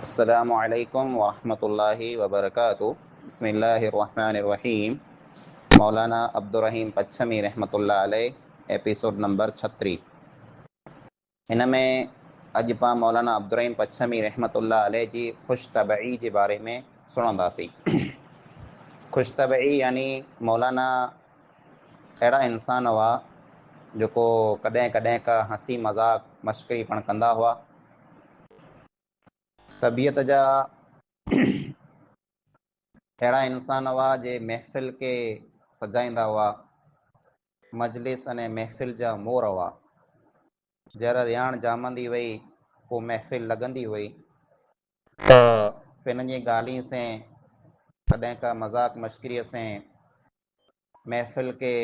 अस्सलामु अलैकुम वरहमतुल्लाहि वबरकातुहू। बिस्मिल्लाहिर्रहमानिर्रहीम। मौलाना अब्दुर्रहीम पच्छमी रहमतुल्लाह अलैह, एपिसोड नंबर 36। हिन में अॼु पाण मौलाना अब्दुर्रहीम पच्छमी रहमतुल्लाह अलैह जी ख़ुशतबई जे बारे में सुणंदासीं। ख़ुशतबई यानी मौलाना अहिड़ा इंसान हुआ जेको कॾहिं कॾहिं का हंसी मज़ाक मश्करी पण कंदा हुआ। तबियत जा अहिड़ा इंसान हुआ जे महफ़िल के सजाईंदा हुआ। मजलिस अने महफ़िल जा मोर हुआ। जर रियाण जामंदी वई पोइ महफ़िल लॻंदी हुई त पिन जी ॻाल्हि से कॾहिं का मज़ाक मश्करीअ से महफ़िल के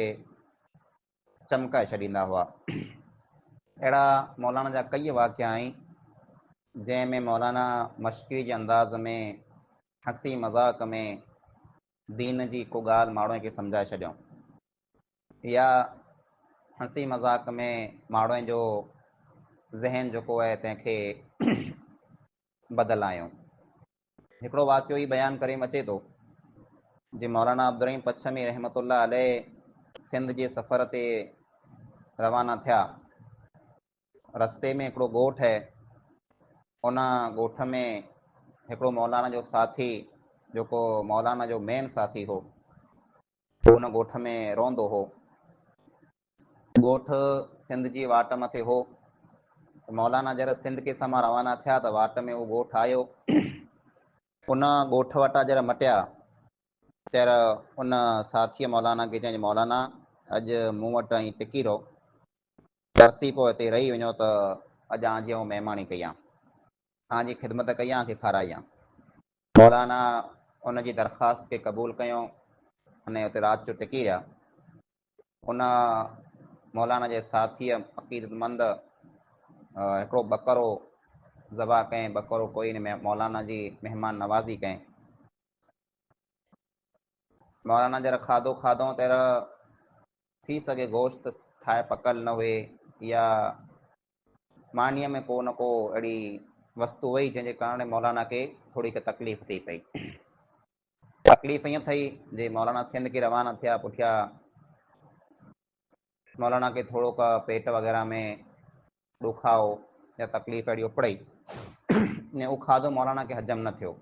चमकाए छॾींदा हुआ। अहिड़ा मौलाना जा कई वाक़िया आहिनि जंहिंमें मौलाना मश्करी जे अंदाज़ में हंसी मज़ाक में दीन जी को ॻाल्हि माण्हूअ खे सम्झाए छॾियऊं, या हंसी मज़ाक में माण्हूअ जो ज़हन जेको आहे तंहिंखे बदिलायूं। हिकिड़ो वाक़ियो ई बयानु करे अचे थो जे मौलाना अब्दुर्रहीम पच्छमी रहमतुल्लाह अलैह सिंध जे सफ़र ते रवाना थिया। रस्ते में हिकिड़ो ॻोठ आहे, उन ॻोठ में हिकिड़ो मौलाना जो साथी जेको मौलाना जो मेन साथी हो, उन ॻोठ में रहंदो हो। ॻोठ सिंध जी वाट मथे हो। मौलाना जर सिंध के समा रवाना थिया त वाट में उहो ॻोठ आयो। उन ॻोठ वटां जर मटिया तर उन साथीअ मौलाना खे चई, मौलाना अॼु मूं वटि ऐं टिकी रहो, तरसी पोइ हिते रही वञो त अॼु आजी ऐं महिमानी कई आहे, तव्हांजी ख़िदमत कई आहे, खे खाराई आहे। मौलाना उन जी दरख़्वास्त खे क़बूल कयूं अने हुते राति जो टिकी रहिया। उन मौलाना जे साथीअ अक़ीदतमंद हिकिड़ो बकरो ज़बा कयईं। बकरो कोई न, मौलाना जी महिमान नवाज़ी कयईं। मौलाना जरा खाधो खाधो तर थी सघे गोश्त ठाहे पकल न हुए, या मानीअ में को न को अहिड़ी वस्तु हुई जंहिंजे कारण मौलाना खे थोरी का तकलीफ़ थी पई। तकलीफ़ ईअं थी जे मौलाना सिंध के रवाना थिया, पुठियां मौलाना के थोरो का पेट वग़ैरह में ॾुखाओ या तकलीफ़ अहिड़ी उपड़ई ने उहो खाधो मौलाना खे हजम न थियो।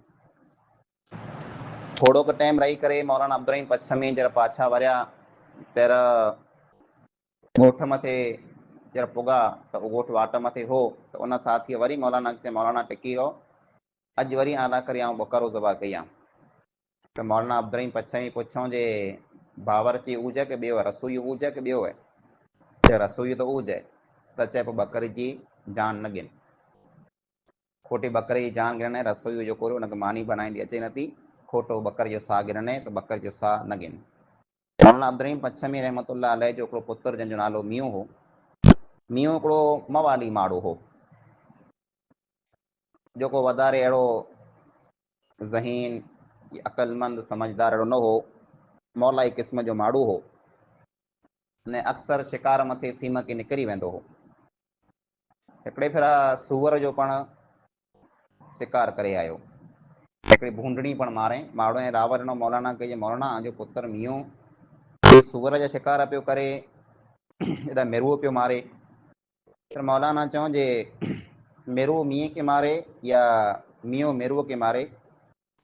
थोरो को टाइम रही करे मौलाना अब्दुर्रहीम पच्छमी जरा पाछा वरिया तर ॻोठ मथे जर पुॻा त उहो ॻोठ वाट मथे हो। त उन साथीअ वरी मौलाना खे चई, मौलाना टिकी रहो, अॼु वरी आला करे आऊं बकरो ज़बा कई आहे। त मौलाना अब्दुर्रहीम पच्छमी पुछऊं जे बावरची ऊज के ॿियो आहे, रसोई ऊज के ॿियो आहे? चए रसोई त ऊज आहे। त चए पोइ बकरे जी जान न गिन, खोटी बकरे जी जान गिरणे, रसोई जो कोरो हुनखे मानी बनाईंदी अचे नथी, खोटो बकर जो साह गिरणे त बकर जो साह न गिन। मौलाना अब्दुर्रहीम पच्छमी रहमतुल्लाह अलैह जो हिकिड़ो पुत्र जंहिंजो नालो मींहुं हो। मींहुं हिकिड़ो मवाली माण्हू हो जेको वधारे अहिड़ो ज़हीन अक़लमंद समझदार अहिड़ो न हो, मौलाई क़िस्म जो माण्हू हो ने अक्सर शिकार मथे सीम के निकिरी वेंदो हो। हिकिड़े भेरा सूअर जो पण शिकार करे आयो, हिकिड़ी भूंडड़ी पण मारे। माण्हू ऐं रावर ॾिनो मौलाना खे, मौलाना जो पुत्र मींहुं सूअर जा शिकार पियो करे, हेॾा मेरुओ पियो मारे। त मौलाना चऊं जे मेरुओ मींहं के मारे या मींहुं मेरुओ के मारे,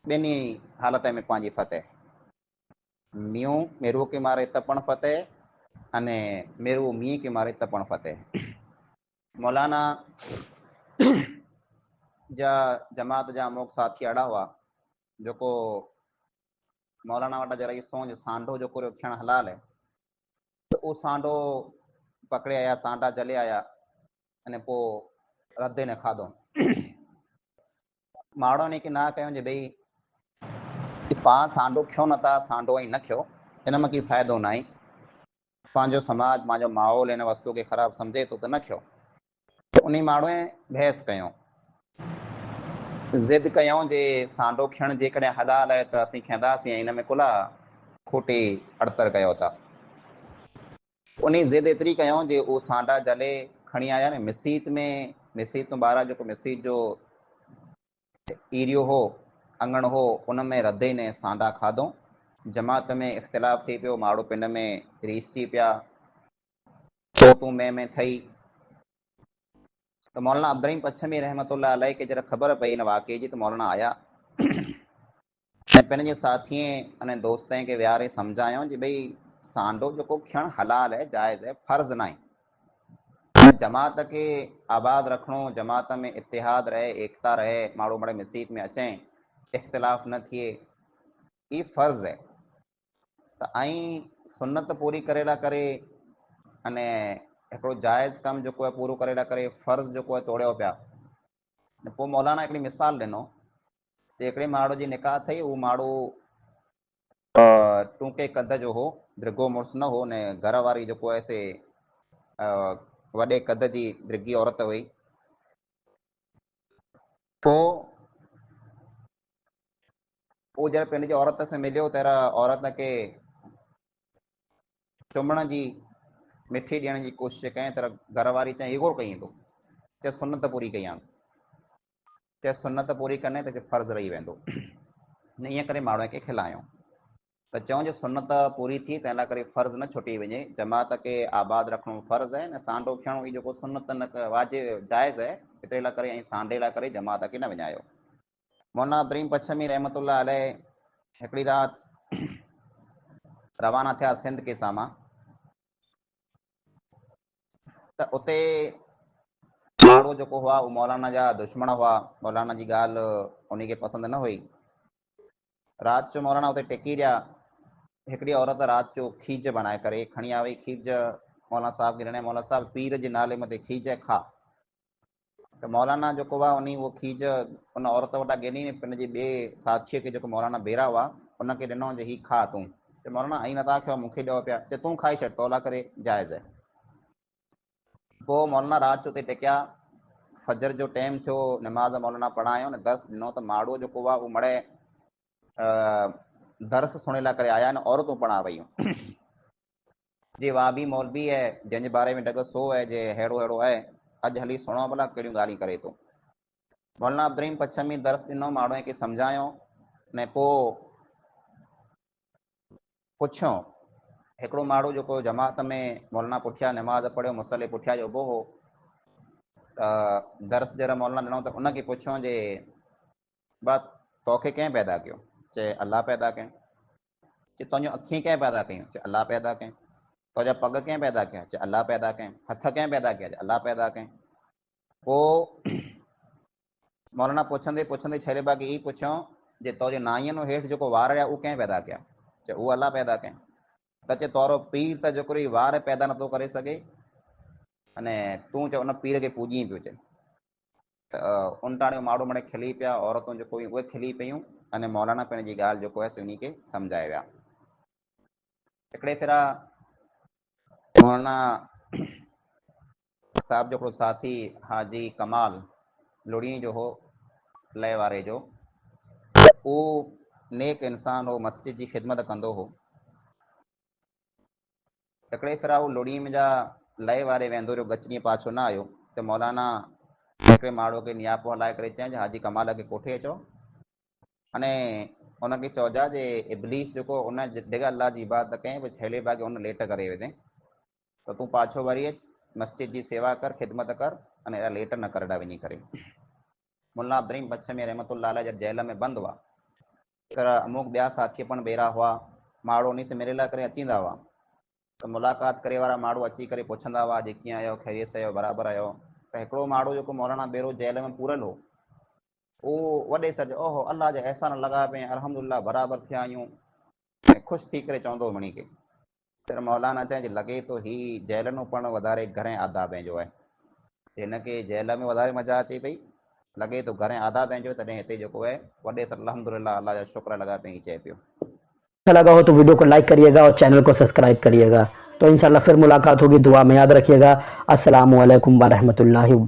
ॿिन्ही हालत में पंहिंजी फतेह। मींहुं मेरुओ के मारे त पण फतेह, अने मेरुओ मींहं के मारे त पण फतेह। मौलाना जा जमात जा अमुक साथी अहिड़ा हुआ जेको मौलाना वटि जरा इहो सोच सांडो जेको थियणु हलाल आहे, त उहो सांडो पकड़े आया, सांडा जले आया अने पोइ रधे न खाधो। माण्हुनि खे ना कयूं जे भई पाण सांडो खियो नथा, सांडो ऐं न खियो, हिन में की फ़ाइदो न आहे। पंहिंजो समाज, पंहिंजो माहौल हिन वस्तु खे ख़राबु सम्झे थो त न खियो। त उन माण्हूअ बहस कयूं, ज़िद कयूं जे सांडो खियणु जेकॾहिं हलाल आहे त असीं खींदासीं, ऐं हिन में कुला खोटी अड़तर कयो था। उन ज़िद एतिरी कयूं जे उहो सांडा जले खणी आया न मिसीत में। मिसीत में ॿाहिरां जेको मिसीत जो ईरियो हो अंगण हो उन में रधे ने सांडा खाधो। जमात में इख़्तिलाफ़ थी पियो, माड़ो पिंड में रीसजी पिया, तो तूं में थई। तो मौलाना अब्दुर्रहीम पच्छमी रहमतुल्लाह अलैह के जरा ख़बर पई इन वाक़े जी, तो मौलाना आया ऐं पंहिंजे साथियें अने दोस्तें खे विहारे सम्झायूं जी भई सांडो जेको खियणु हलाल है, जाइज़ है, फ़र्ज़ न आहे। जमात के आबाद रखणो, जमात में इतिहाद रहे, एकता रहे, माण्हू मड़े मसीत में अचें, इख़्तिलाफ़ न थिए, ई फ़र्ज़ है। त ऐं सुन्नत पूरी करेला करे अने हिकिड़ो जाइज़ कमु जेको आहे पूरो करेला करे फ़र्ज़ जेको आहे तोड़ियो पिया। पोइ मौलाना हिकिड़ी मिसाल ॾिनो, हिकिड़े माण्हू जी निकाह थई, उहो माण्हू टूके कद जो हो, दृगो मुड़ुसु न हो, ने घर वारी जेको आहे से वॾे कद जी दृगी औरत हुई। पोइ उहो जॾहिं पंहिंजी औरत सां मिलियो त औरत खे चुमण जी मिठी ॾियण जी कोशिशि कयईं, त घर वारी चई इहो कई थो, चए सुनत पूरी कई आहे, चए सुनत पूरी कने त फ़र्ज़ु रही वेंदो, न ईअं करे माण्हूअ खे खिलायूं। त चऊं जो सुनत पूरी थी त इन करे फ़र्ज़ु न छुटी वञे, जमात खे आबाद रखणो फ़र्ज़ु आहे, न सांडो खियणो ई जेको सुनत न वाजिब जाइज़ आहे, हिते लाइ करे ऐं सांडे लाइ करे जमात खे न विञायो। मौलाना अब्दुर्रहीम पच्छमी रहमतुल्लाह अलैह हिकिड़ी राति रवाना थिया सिंध के सामा, त उते माण्हू जेको हुआ उहो मौलाना जा दुश्मन हुआ, मौलाना जी ॻाल्हि उन खे पसंदि न हुई। राति जो मौलाना उते टिकी रहिया। हिकिड़ी औरत राति जो खीज बनाए करे खणी आ वई, खीज मौलाना साहब खे ॾिनई, मौलाना साहब पीर जे नाले मथे खीज खा। त मौलाना जेको आहे उन उहो खीज उन औरत वटां ॻिनी, पंहिंजे ॿिए साथीअ खे जेको मौलाना बेरा हुआ उनखे ॾिनो, जे ही खा तूं। त मौलाना आई नथा खयो, मूंखे ॾियो पिया, चए तूं खाई छॾ, तोला करे जाइज़ आहे। पोइ मौलाना राति जो उते टिकिया, फजर जो टाइम थियो, नमाज़ मौलाना पढ़ायो न दर्स ॾिनो, त माड़ो जेको आहे उहो मड़े दर्स सुणे लाइ करे आया आहिनि, औरतूं पढ़ा वयूं। जे वाबी मौलवी है जंहिंजे बारे में ॾग सो आहे, जे अहिड़ो अहिड़ो आहे, अॼु हली सुणो भला कहिड़ियूं ॻाल्हियूं करे थो। मौलाना अब्दुर्रहीम पच्छमी दर्स ॾिनो, माण्हूअ खे सम्झायो, ने पोइ पुछियो। हिकिड़ो माण्हू जेको जमात में मौलाना पुठियां नमाज़ पढ़ियो, मुसले पुठियां जो उबो हो, त दर्स जरा मौलाना ॾिनो, त उनखे पुछियो जे बस तोखे कंहिं पैदा कयो? चए अलाह पैदा कयईं। चए तुंहिंजूं अखियूं कंहिं पैदा कयूं? चए अलाह पैदा कयईं। तुंहिंजा पग कंहिं पैदा कया? चए अलाह पैदा कयईं। हथ कंहिं पैदा कया? चए अलाह पैदा कयईं। पोइ मौलाना पुछंदे पुछंदे छेले बाक़ी ई पुछियो, जे तुंहिंजे नाईअ जो हेठि जेको वार आहे उहो कंहिं पैदा कया? चए उहो अलाह पैदा कयईं। त चए तोरो पीर त जेको वार पैदा नथो करे सघे, अने तूं चए उन पीर खे पूॼी पियो। चए त उन टाणे माण्हू मणे खिली पिया, औरतूं जेको उहे खिली पियूं, अने मौलाना पंहिंजी ॻाल्हि जेको आहे उन खे सम्झाए विया। हिकिड़े फिरा मौलाना साहब जो साथी हाजी कमाल लुड़ी जो हो, लय वारे जो, उहो नेक इंसान हो, मस्जिद जी ख़िदमत कंदो हो। हिकिड़े फिरा उहो लुड़ी में जा लय वारे वेंदो रहियो, गचड़ीअ पाछो न आयो, त मौलाना हिकिड़े माण्हू खे नियापो हलाए करे चई हाजी कमाल खे कोठे अचो, अने उनखे चइजा जे इब्लीस जेको उन जॻह अल्लाह जी इबादत कयईं, बसि हेले भागे उन लेट करे विधे, त तूं पाछो वरी अच, मस्जिद जी सेवा कर, ख़िदमत कर, अने अहिड़ा लेट न कर हेॾा वञी करे। मुल्ला अब्दुर्रहीम पच्छमी रहमतुल्लाह अलैह जब जेल में बंदि हुआ, त अमुक ॿिया साथी पण ॿेरा हुआ, माण्हू उन से मिले लाइ करे अचींदा हुआ, त मुलाक़ात करे वारा माण्हू अची करे पुछंदा हुआ जे कीअं आहियो, ख़ैरियत सां आहियो, बराबरि आहियो। त हिकिड़ो माण्हू जेको मौलाना बेरो जेल में पूरल हो, उहो वॾे सर ओहो अलाह जा अहसान लॻा पिए, अल्हम्दुलिल्लाह बराबरि थिया आहियूं, ऐं ख़ुशि थी करे चवंदो मणी खे। त मौलाना चए लॻे थो ही जेल में पण वधारे घणे आदाब जो आहे, हिनखे जेल में वधारे मज़ा अचे पई, लॻे थो घणे आदाब जो, तॾहिं हिते जेको आहे वॾे सर अल्हम्दुलिल्लाह अल्लाह जा शुक्र लॻा पिए चए पियो। अच्छा लगा हो तो वीडियो को लाइक करिएगा और चैनल को सब्सक्राइब करिएगा। तो इंशाल्लाह फिर मुलाकात होगी, दुआ में याद रखिएगा। अस्सलामु अलैकुम व रहमतुल्लाहि।